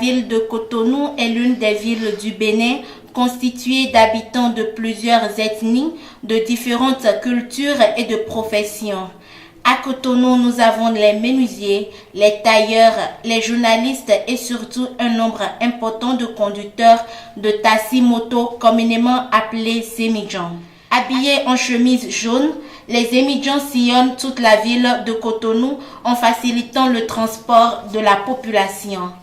ville de Cotonou est l'une des villes du Bénin constituée d'habitants de plusieurs ethnies, de différentes cultures et de professions. À Cotonou, nous avons les menuisiers, les tailleurs, les journalistes et surtout un nombre important de conducteurs de taxi-moto communément appelés Émidjans. Habillés en chemise jaune, les Émidjans sillonnent toute la ville de Cotonou en facilitant le transport de la population.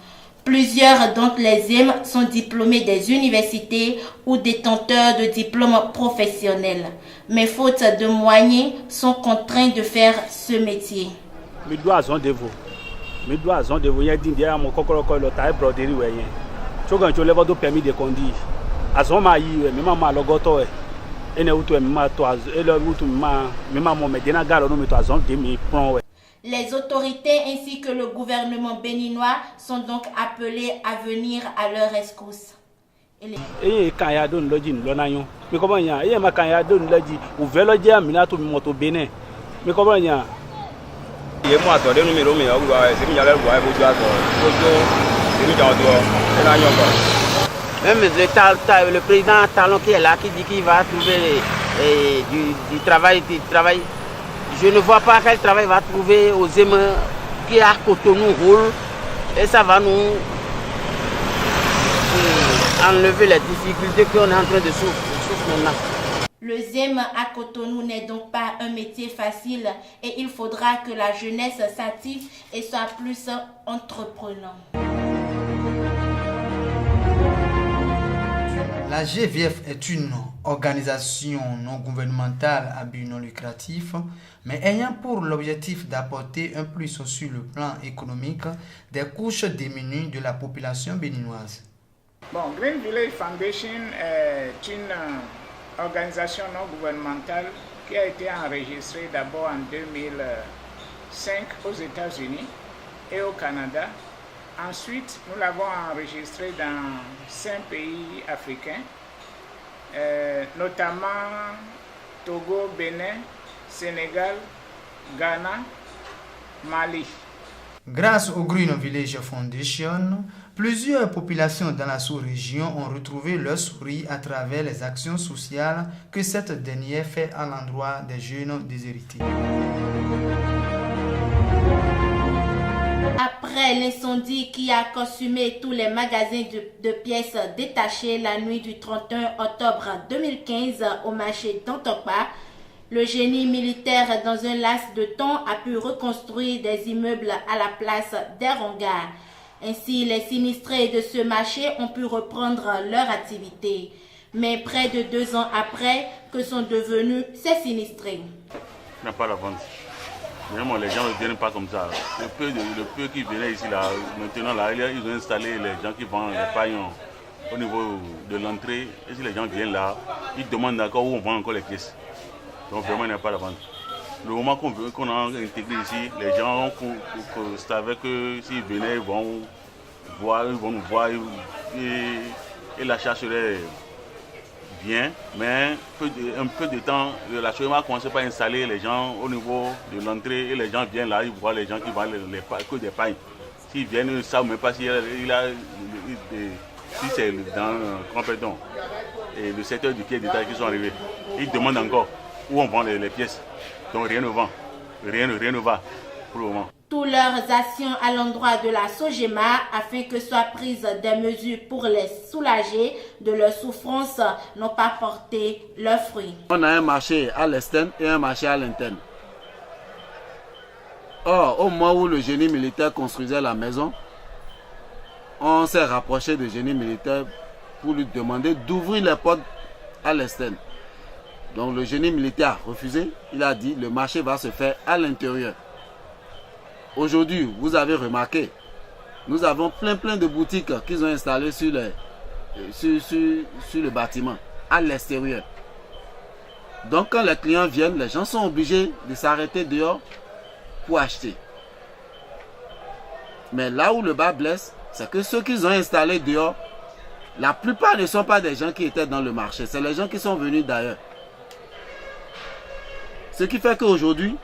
Plusieurs d'entre les EM sont diplômés des universités ou détenteurs de diplômes professionnels, mais faute de moyens, sont contraints de faire ce métier. Il y a des permis de conduire. Les autorités ainsi que le gouvernement béninois sont donc appelés à venir à leur rescousse. Même le président Talon qui est là, qui dit qu'il va trouver du travail. Je ne vois pas quel travail va trouver aux EM qui à Cotonou roule et ça va nous enlever les difficultés qu'on est en train de souffrir maintenant. Le ZEM à Cotonou n'est donc pas un métier facile et il faudra que la jeunesse s'active et soit plus entreprenant. La GVF est une organisation non gouvernementale à but non lucratif, mais ayant pour l'objectif d'apporter un plus sur le plan économique des couches démunies de la population béninoise. Bon, Green Village Foundation est une organisation non gouvernementale qui a été enregistrée d'abord en 2005 aux États-Unis et au Canada. Ensuite, nous l'avons enregistrée dans 5 pays africains, notamment Togo, Bénin, Sénégal, Ghana, Mali. Grâce au Green Village Foundation, plusieurs populations dans la sous-région ont retrouvé leur sourire à travers les actions sociales que cette dernière fait à l'endroit des jeunes déshérités. Après l'incendie qui a consumé tous les magasins de pièces détachées la nuit du 31 octobre 2015 au marché d'Antokpa, le génie militaire dans un laps de temps a pu reconstruire des immeubles à la place des hangars. Ainsi, les sinistrés de ce marché ont pu reprendre leur activité. Mais près de 2 ans après, que sont devenus ces sinistrés? Il n'y a pas la vente. Vraiment, les gens ne viennent pas comme ça. Le peu qui venaient ici, là, maintenant, là, ils ont installé les gens qui vendent les paillons au niveau de l'entrée. Et si les gens viennent là, ils demandent encore où on vend encore les pièces. Donc vraiment, il n'y a pas la vente. Le moment qu'on a intégré ici, les gens savaient que s'ils venaient, ils vont nous voir et l'achat serait bien, mais un peu de temps, la chose a commencé par installer les gens au niveau de l'entrée et les gens viennent là, ils voient les gens qui vendent que des pailles. S'ils viennent, ils ne savent même pas si c'est dans et le secteur du pied d'état qui sont arrivés. Ils demandent encore où on vend les pièces. Donc rien ne vend, rien ne va pour le moment. Toutes leurs actions à l'endroit de la Sogema afin que soient prises des mesures pour les soulager de leurs souffrances n'ont pas porté leurs fruits. On a un marché à l'externe et un marché à l'interne. Or, au moment où le génie militaire construisait la maison, on s'est rapproché du génie militaire pour lui demander d'ouvrir les portes à l'externe. Donc le génie militaire a refusé, il a dit le marché va se faire à l'intérieur. Aujourd'hui, vous avez remarqué, nous avons plein de boutiques qu'ils ont installées sur le bâtiment, à l'extérieur. Donc quand les clients viennent, les gens sont obligés de s'arrêter dehors pour acheter. Mais là où le bas blesse, c'est que ceux qu'ils ont installés dehors, la plupart ne sont pas des gens qui étaient dans le marché, c'est les gens qui sont venus d'ailleurs. Ce qui fait qu'aujourd'hui,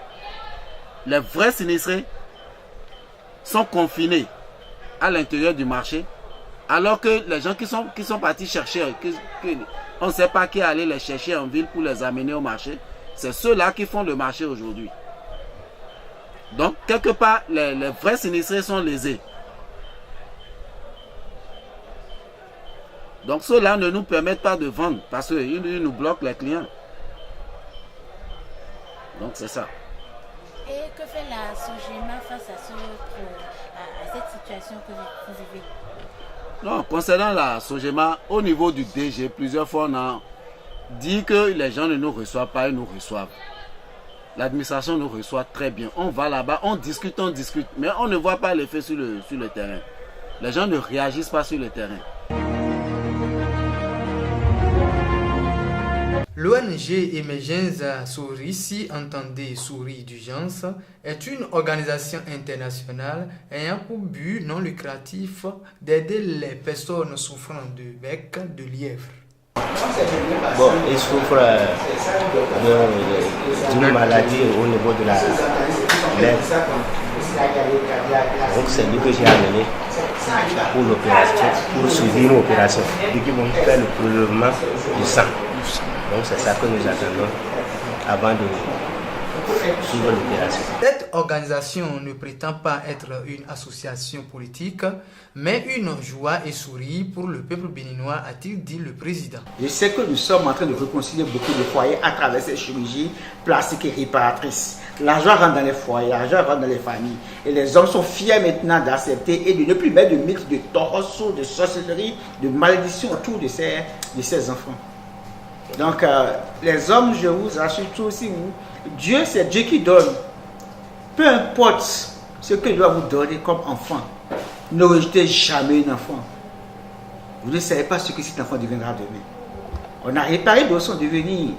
les vrais sinistrés sont confinés à l'intérieur du marché Alors que les gens qui sont partis chercher, on ne sait pas qui est allé les chercher en ville pour les amener au marché, c'est ceux-là qui font le marché aujourd'hui. Donc, quelque part, les vrais sinistrés sont lésés. Donc, ceux-là ne nous permettent pas de vendre parce qu'ils nous bloquent les clients. Donc, c'est ça. Et que fait la SOGEMA face à cette situation que vous vivez? Non, concernant la SOGEMA, au niveau du DG, plusieurs fois on a dit que les gens ne nous reçoivent pas, ils nous reçoivent. L'administration nous reçoit très bien. On va là-bas, on discute, mais on ne voit pas l'effet sur le terrain. Les gens ne réagissent pas sur le terrain. L'ONG Emergenza Sourisi, entendez Souris d'urgence, est une organisation internationale ayant pour but non lucratif d'aider les personnes souffrant de bec de lièvre. Bon, ils souffrent d'une maladie au niveau de la lèvre. Donc c'est lui que j'ai amené pour l'opération, pour suivre l'opération. Et qui vont faire le prélèvement du sang. Donc c'est ça que nous attendons avant de suivre l'opération. Cette organisation ne prétend pas être une association politique, mais une joie et sourire pour le peuple béninois, a-t-il dit le président. Je sais que nous sommes en train de réconcilier beaucoup de foyers à travers ces chirurgies plastiques et réparatrices. L'argent rentre dans les foyers, l'argent rentre dans les familles. Et les hommes sont fiers maintenant d'accepter et de ne plus mettre de mythes, de torsos, de sorcellerie, de malédiction autour de ces enfants. Donc, les hommes, je vous assure tout aussi, Dieu, c'est Dieu qui donne. Peu importe ce qu'il doit vous donner comme enfant, ne rejetez jamais un enfant. Vous ne savez pas ce que cet enfant deviendra demain. On a réparé, d'autres sont devenus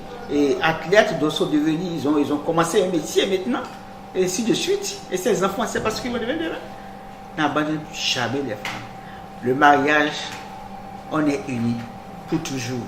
athlètes, d'autres sont devenus, ils ont commencé un métier maintenant, et ainsi de suite. Et ces enfants, c'est parce qu'ils vont devenir demain. N'abandonnez jamais les femmes. Le mariage, on est unis pour toujours.